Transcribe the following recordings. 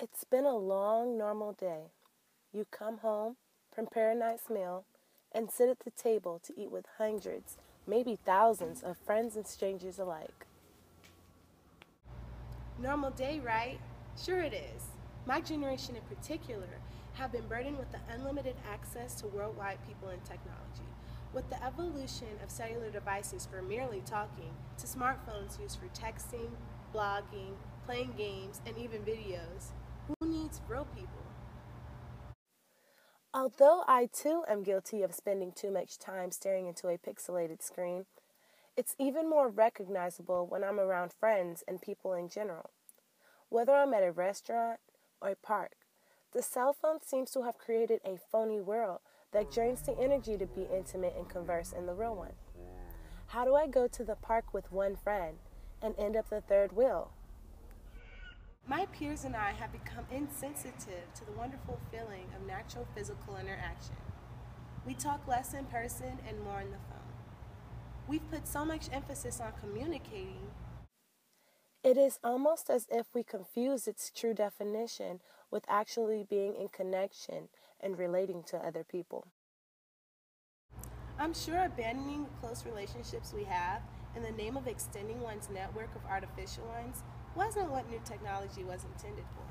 It's been a long, normal day. You come home, prepare a nice meal, and sit at the table to eat with hundreds, maybe thousands of friends and strangers alike. Normal day, right? Sure it is. My generation in particular have been burdened with the unlimited access to worldwide people and technology. With the evolution of cellular devices for merely talking to smartphones used for texting, blogging, playing games, and even videos, who needs real people? Although I too am guilty of spending too much time staring into a pixelated screen, it's even more recognizable when I'm around friends and people in general. Whether I'm at a restaurant or a park, the cell phone seems to have created a phony world that drains the energy to be intimate and converse in the real one. How do I go to the park with one friend and end up the third wheel? My peers and I have become insensitive to the wonderful feeling of natural physical interaction. We talk less in person and more on the phone. We've put so much emphasis on communicating. It is almost as if we confuse its true definition with actually being in connection and relating to other people. I'm sure abandoning the close relationships we have in the name of extending one's network of artificial ones wasn't what new technology was intended for.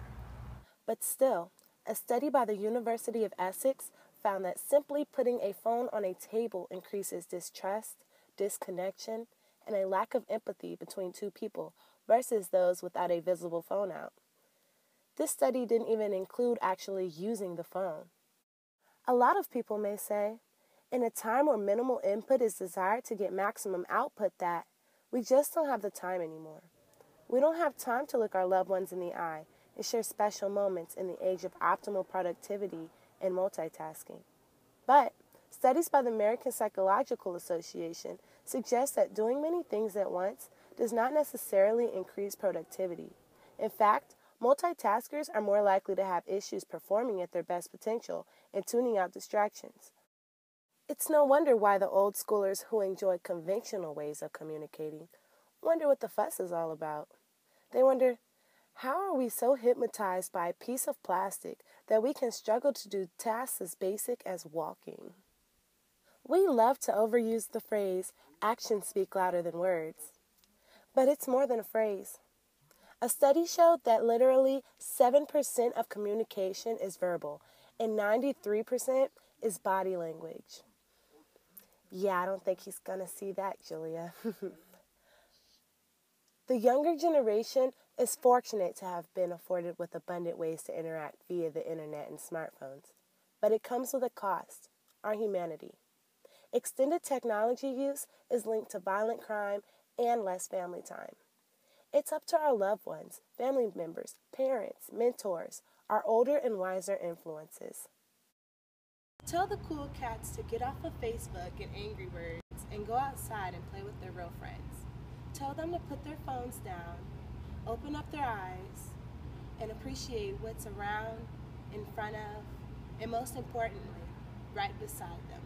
But still, a study by the University of Essex found that simply putting a phone on a table increases distrust, disconnection, and a lack of empathy between two people versus those without a visible phone out. This study didn't even include actually using the phone. A lot of people may say, in a time where minimal input is desired to get maximum output, that we just don't have the time anymore. We don't have time to look our loved ones in the eye and share special moments in the age of optimal productivity and multitasking. But studies by the American Psychological Association suggest that doing many things at once does not necessarily increase productivity. In fact, multitaskers are more likely to have issues performing at their best potential and tuning out distractions. It's no wonder why the old schoolers who enjoy conventional ways of communicating wonder what the fuss is all about. They wonder, how are we so hypnotized by a piece of plastic that we can struggle to do tasks as basic as walking? We love to overuse the phrase, actions speak louder than words. But it's more than a phrase. A study showed that literally 7% of communication is verbal and 93% is body language. Yeah, I don't think he's going to see that, Julia. The younger generation is fortunate to have been afforded with abundant ways to interact via the internet and smartphones. But it comes with a cost, our humanity. Extended technology use is linked to violent crime and less family time. It's up to our loved ones, family members, parents, mentors, our older and wiser influences. Tell the cool cats to get off of Facebook and Angry Birds and go outside and play with their real friends. Tell them to put their phones down, open up their eyes, and appreciate what's around, in front of, and most importantly, right beside them.